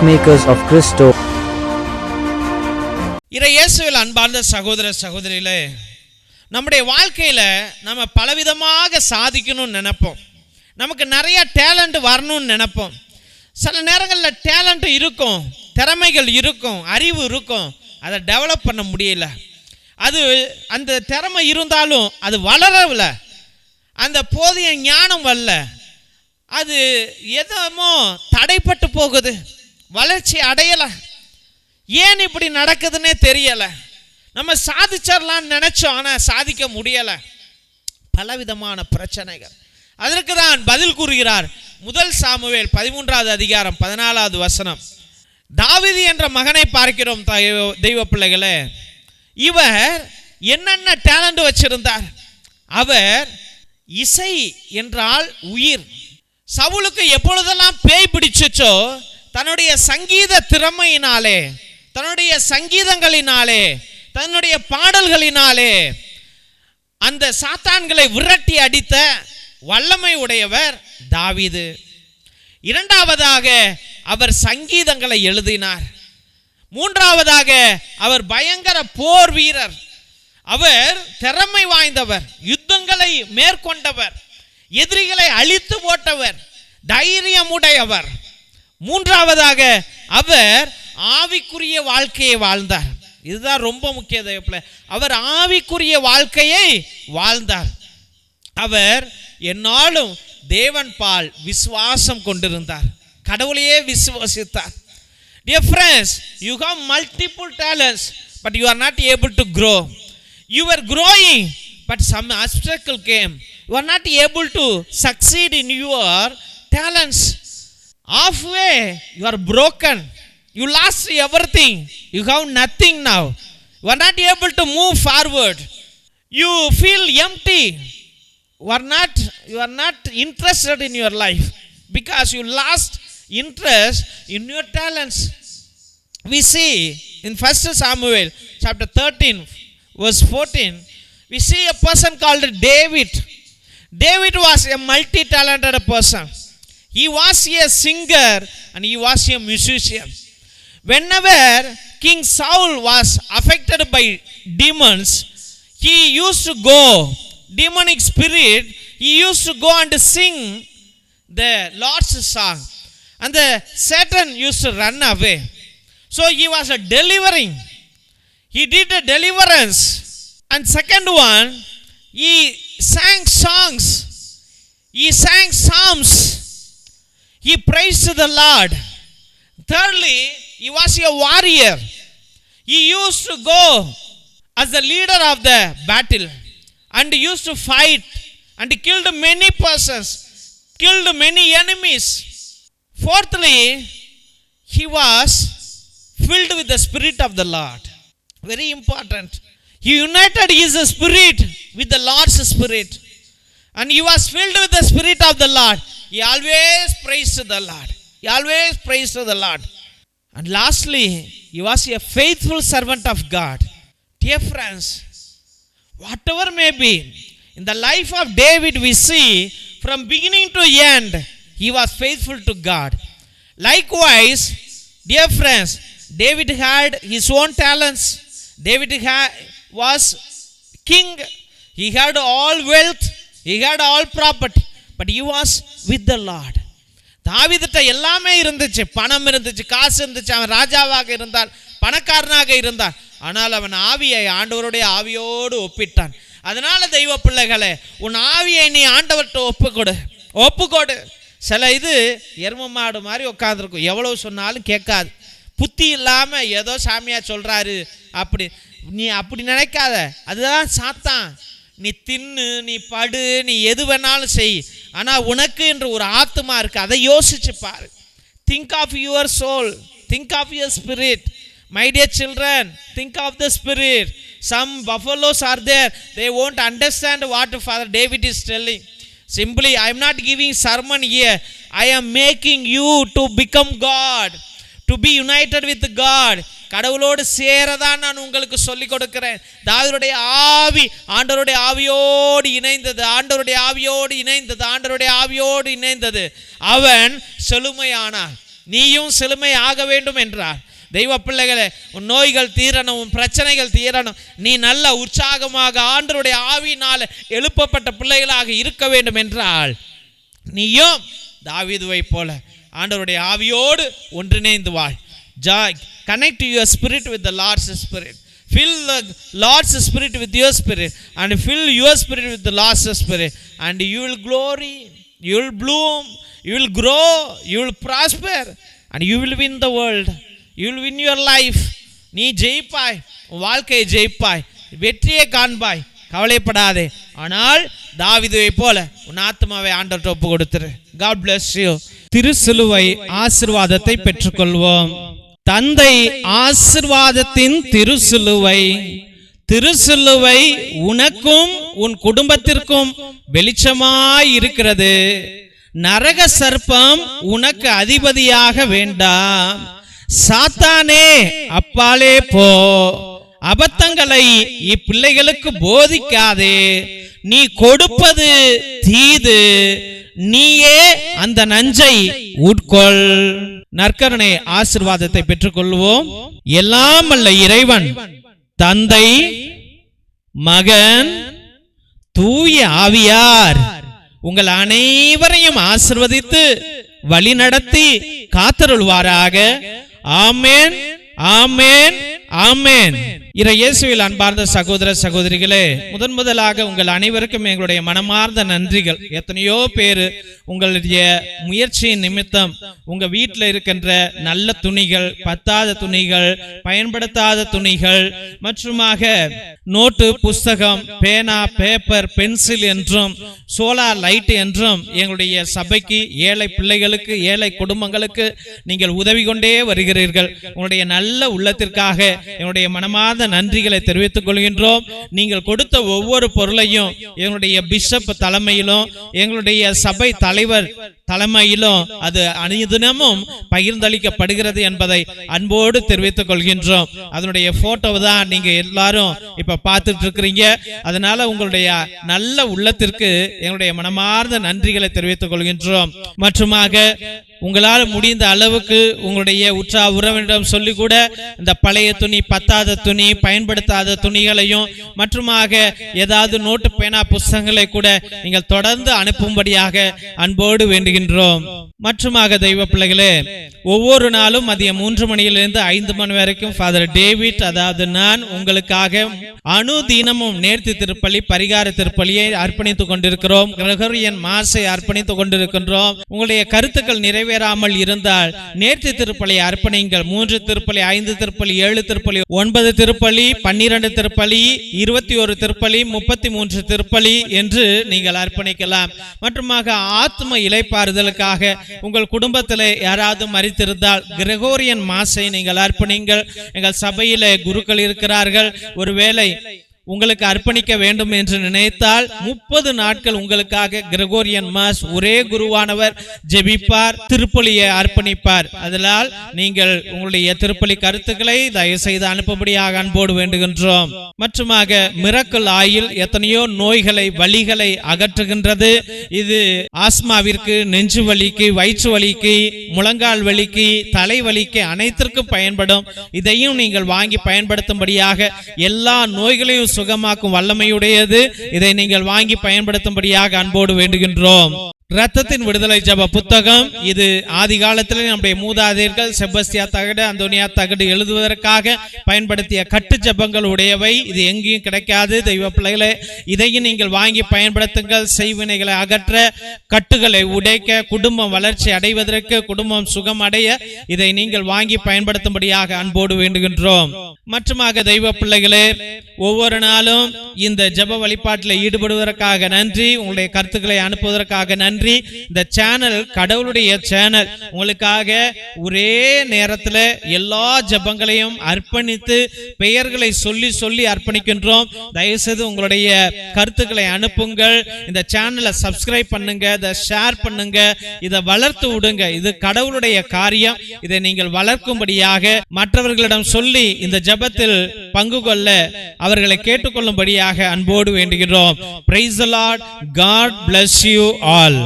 peacemakers of Christo. இயேசுவில் அன்பார்ந்த சகோதர சகோதரிகளே, நம்முடைய வாழ்க்கையில் நம்ம பலவிதமாக சாதிக்கணும்னு நினைப்போம். நமக்கு நிறைய டேலண்ட் வரணும்னு நினைப்போம். சில நேரங்களில் டேலண்ட் இருக்கும், திறமைகள் இருக்கும், அறிவு இருக்கும், அதை டெவலப் பண்ண முடியல. அது அந்த திறமை இருந்தாலும் அது வளரவில்லை, அந்த போதிய ஞானம் வரல, அது எதுமோ தடைப்பட்டு போகுது, வளர்ச்சி அடையலை. ஏன் இப்படி நடக்குதுன்னே தெரியலை. நம்ம சாதிச்சிடலான்னு நினச்சோம், ஆனால் சாதிக்க முடியலை. பலவிதமான பிரச்சனைகள். அதற்கு தான் பதில் கூறுகிறார். 1 சாமுவேல் 13வது அதிகாரம் 14வது வசனம். தாவீது என்ற மகனை பார்க்கிறோம் தெய்வ பிள்ளைகளே. இவர் என்னென்ன டேலண்ட் வச்சிருந்தார். அவர் இசை என்றால் உயிர். சவுலுக்கு எப்பொழுதெல்லாம் பேய் பிடிச்சோ தன்னுடைய சங்கீத திறமையினாலே, தன்னுடைய சங்கீதங்களினாலே, தன்னுடைய பாடல்களினாலே அந்த சாத்தான்களை விரட்டி அடித்த வல்லமை உடையவர் தாவீது. இரண்டாவதாக அவர் சங்கீதங்களை எழுதினார். மூன்றாவதாக அவர் பயங்கர போர் வீரர். அவர் திறமை வாய்ந்தவர், யுத்தங்களை மேற்கொண்டவர், எதிரிகளை அழித்து போட்டவர், தைரியமுடையவர். மூன்றாவதாக அவர் ஆவிக்குரிய வாழ்க்கையை வாழ்ந்தார். இதுதான் ரொம்ப முக்கியம். அவர் ஆவிக்குரிய வாழ்க்கையை வாழ்ந்தார். அவர் என்னாலும் தேவன் பால் விசுவாசம் கொண்டிருந்தார், கடவுளையே விசுவாசித்தார். Dear friends, you have multiple talents, but you are not able to grow. You were growing, but some obstacle came. You are not able to succeed in your talents. Halfway, you are broken. You lost everything. You have nothing now. You are not able to move forward. You feel empty. You are not interested in your life because you lost interest in your talents. We see in 1 Samuel chapter 13 verse 14, we see a person called David. David was a multi-talented person. He was a singer and he was a musician. Whenever King Saul was affected by demons, he used to go, demonic spirit, he used to go and sing the Lord's song, and the Satan used to run away. So he was a delivering. He did a deliverance. And second one, he sang songs. He sang psalms. He praised the Lord. Thirdly, he was a warrior. He used to go as the leader of the battle and used to fight and killed many persons, killed many enemies. Fourthly, he was filled with the Spirit of the Lord. Very important. He united his spirit with the Lord's Spirit. And he was filled with the Spirit of the Lord. He always praised the Lord. He always praised the Lord. And lastly, he was a faithful servant of God. Dear friends, whatever may be, in the life of David we see from beginning to end, he was faithful to God. Likewise, dear friends, David had his own talents. David was king. He had all wealth. He had all property. But he was with the Lord. தாவீதுட்ட எல்லாமே இருந்துச்சு, பணம் இருந்துச்சு, காசு இருந்துச்சு, அவன் ராஜாவாக இருந்தான், பணக்காரனாக இருந்தான். ஆனால் அவன் ஆவியை ஆண்டவருடைய ஆவியோடு ஒப்பிட்டான். அதனால தெய்வ பிள்ளைகளே, உன் ஆவியை நீ ஆண்டவர்கிட்ட ஒப்புக்கொடு. சில இது எரும மாடு மாதிரி உட்காந்துருக்கும், எவ்வளவு சொன்னாலும் கேட்காது. புத்தி இல்லாமல் ஏதோ சாமியா சொல்கிறாரு நீ அப்படி நினைக்காத. அதுதான் சாத்தான். நீ தின்னு, நீ படு, நீ எது வேணாலும் செய், ஆனால் உனக்கு என்று ஒரு ஆத்மா இருக்கு, அதை யோசிச்சு பாரு. Think of your soul, think of your spirit. My dear children, think of the spirit. Some buffaloes are there, they won't understand what Father David is telling. Simply, I am not giving sermon here. I am making you to become God, to be united with God. கடவுளோடு சேரதான் நான் உங்களுக்கு சொல்லிக் கொடுக்கிறேன். தாவீதுடைய ஆவி ஆண்டவருடைய ஆவியோடு இணைந்தது, ஆண்டவருடைய ஆவியோடு இணைந்தது, ஆண்டவருடைய ஆவியோடு இணைந்தது. அவன் செழுமையானான். நீயும் செழுமை ஆக வேண்டும் என்றார். தெய்வ பிள்ளைகளே, உன் நோய்கள் தீரணும், உன் பிரச்சனைகள் தீரணும், நீ நல்ல உற்சாகமாக ஆண்டவருடைய ஆவியினால் எழுப்பப்பட்ட பிள்ளைகளாக இருக்க வேண்டும் என்றால் நீயும் தாவீதுவை போல ஆண்டவருடைய ஆவியோடு ஒன்றிணைந்து வாழ். Connect your spirit with the Lord's spirit. Fill the Lord's spirit with your spirit and fill your spirit with the Lord's spirit, and you will glory, you will bloom, you will grow, you will prosper, and you will win the world. You will win your life. நீ ஜெயிப்பாய், வாழ்க்கையை ஜெயிப்பாய், வெற்றியை காண்பாய். கவலைப்படாதே. ஆனால் தாவீதுவை போல உன் ஆத்மாவை ஆண்டவர்கிட்ட ஒப்பு கொடுத்துரு. God bless you. திருசிலுவை ஆசீர்வாதத்தை பெற்றுக்கொள்வோம். தந்தை ஆசீர்வாதத்தின் திருசிலுவை, திருசிலுவை உனக்கும் உன் குடும்பத்திற்கும் வெளிச்சமாய் இருக்கிறது. நரக சர்ப்பம் உனக்கு அதிபதியாக வேண்டாம். சாத்தானே அப்பாலே போ. அபத்தங்களை இப்பிள்ளைகளுக்கு போதிக்காதே. நீ கொடுப்பது தீது, நீயே அந்த நஞ்சை உட்கொள். நற்கருணை ஆசீர்வாதத்தை பெற்றுக்கொள்வோம். எல்லாம் அல்ல இறைவன் தந்தை, மகன், தூய ஆவியார் உங்கள் அனைவரையும் ஆசீர்வதித்து வழி நடத்தி காத்தருள்வாராக. ஆமென், ஆமென், ஆமென். இயேசுவில் அன்பார்ந்த சகோதர சகோதரிகளே, முதலாக உங்கள் அனைவருக்கும் எங்களுடைய மனமார்ந்த நன்றிகள். எத்தனையோ பேர் உங்களுடைய முயற்சியின் நிமித்தம் உங்க வீட்டில் இருக்கின்ற நல்ல துணிகள், பத்தாத துணிகள், பயன்படுத்தாத துணிகள் மற்றுமாக நோட்டு, புஸ்தகம், பேனா, பேப்பர், பென்சில் என்றும் சோலார் லைட் என்றும் எங்களுடைய சபைக்கு, ஏழை பிள்ளைகளுக்கு, ஏழை குடும்பங்களுக்கு நீங்கள் உதவி கொண்டே வருகிறீர்கள். உங்களுடைய நல்ல உள்ளத்திற்காக என்னுடைய மனமார்ந்த நன்றிகளை தெரிவித்துக் கொள்கின்றோம். நீங்கள் கொடுத்த ஒவ்வொரு பொருளையும் எங்களுடைய பிஷப் தலைமையிலும் எங்களுடைய சபை தலைவர் தலைமையிலும் அது அனுதினமும் பகிர்ந்தளிக்கப்படுகிறது என்பதை அன்போடு தெரிவித்துக் கொள்கின்றோம். அதனுடைய போட்டோ தான் நீங்க எல்லாரும் இப்ப பார்த்துட்டு இருக்கிறீங்க. அதனால உங்களுடைய நல்ல உள்ளத்திற்கு எங்களுடைய மனமார்ந்த நன்றிகளை தெரிவித்துக் கொள்கின்றோம். மற்றுமாக உங்களால் முடிந்த அளவுக்கு உங்களுடைய உற்றா உறவினரிடம் சொல்லி கூட இந்த பழைய துணி, பத்தாத துணி, பயன்படுத்தாத துணிகளையும் மற்றுமாக ஏதாவது நோட்டு, பேனா, புஸ்தகங்களை கூட நீங்கள் தொடர்ந்து அனுப்பும்படியாக அன்போடு வேண்டுகின்றோம். மற்றுமாக தெய்வ பிள்ளைகளே, ஒவ்வொரு நாளும் மதியம் 3 மணியிலிருந்து 5 மணி வரைக்கும் ஃபாதர் டேவிட், அதாவது நான் உங்களுக்காக அனுதினமும் நேர்த்தி திருப்பலி, பரிகார திருப்பலியை அர்ப்பணித்துக் கொண்டிருக்கிறோம். கிரகோரியன் மாஸை அர்ப்பணித்துக் கொண்டிருக்கின்றோம். உங்களுடைய கருத்துக்கள் நிறைவேறாமல் இருந்தால் நேர்த்தி திருப்பலி அர்ப்பணிங்கள். 3 திருப்பலி, 5 திருப்பலி, 7 திருப்பலி, 9 திருப்பலி, 12 திருப்பலி, 21 திருப்பலி, 33 திருப்பலி என்று நீங்கள் அர்ப்பணிக்கலாம். மற்றுமாக ஆத்ம இளைப்பாறுதலுக்காக உங்கள் குடும்பத்தில் யாராவது மரித்திருந்தால் கிரகோரியன் மாஸை நீங்கள் அர்ப்பணிங்கள். எங்கள் சபையிலே குருக்கள் இருக்கிறார்கள். ஒருவேளை உங்களுக்கு அர்ப்பணிக்க வேண்டும் என்று நினைத்தால் 30 நாட்கள் உங்களுக்காக கிரகோரியன் மாஸ் ஒரே குருவானவர் ஜெபிப்பார், திருப்பலியை அர்ப்பணிப்பார். அதனால் நீங்கள் உங்களுடைய திருப்பலி கருத்துக்களை தயவு செய்து அனுப்பும்படியாக அன்போடு வேண்டுகின்றோம். மற்றுமாக மிரக்கல் ஆயில் எத்தனையோ நோய்களை, வலிகளை அகற்றுகின்றது. இது ஆஸ்மாவிற்கு, நெஞ்சு வலிக்கு, வயிற்று வலிக்கு, முழங்கால் வலிக்கு, தலைவலிக்கு அனைத்திற்கும் பயன்படும். இதையும் நீங்கள் வாங்கி பயன்படுத்தும்படியாக, எல்லா நோய்களையும் சுகமாக்கும் வல்லமையுடையது. இதை நீங்கள் வாங்கி பயன்படுத்தும்படியாக அன்போடு வேண்டுகின்றோம். ரத்தத்தின் விடுதலை ஜப புத்தகம் இது ஆதி காலத்தில் நம்முடைய மூதாதையர்கள் செபஸ்தியா தகடு, அந்தோனியா தகடு எழுதுவதற்காக பயன்படுத்திய கட்டு ஜபங்கள் உடையவை. இது எங்கேயும் கிடைக்காது. தெய்வ பிள்ளைகளே, இதையும் நீங்கள் வாங்கி பயன்படுத்துங்கள். செய்வினைகளை அகற்ற, கட்டுகளை உடைக்க, குடும்பம் வளர்ச்சி அடைவதற்கு, குடும்பம் சுகம் அடைய இதை நீங்கள் வாங்கி பயன்படுத்தும்படியாக அன்போடு வேண்டுகின்றோம். மற்றுமாக தெய்வ பிள்ளைகளே, ஒவ்வொரு நாளும் இந்த ஜப வழிபாட்டில் ஈடுபடுவதற்காக நன்றி. உங்களுடைய கருத்துக்களை அனுப்புவதற்காக நன்றி. இந்த சேனல் கடவுளுடைய சேனல். உங்களுக்காக ஒரே நேரத்தில் எல்லா ஜபங்களையும் அர்ப்பணித்து பெயர்களை சொல்லி சொல்லி அர்ப்பணிக்கின்றோம். தயவுசெய்து உங்களுடைய கருத்துக்களை அனுப்புங்கள். இந்த சேனலை சப்ஸ்கிரைப் பண்ணுங்க, இதை ஷேர் பண்ணுங்க, இதை வளர்த்து விடுங்க. இது கடவுளுடைய காரியம். இதை நீங்கள் வளர்க்கும்படியாக மற்றவர்களிடம் சொல்லி இந்த ஜபத்தில் பங்கு கொள்ள அவர்களை கேட்டுக்கொள்ளும்படியாக அன்போடு வேண்டுகிறோம். Praise the Lord. God bless you all.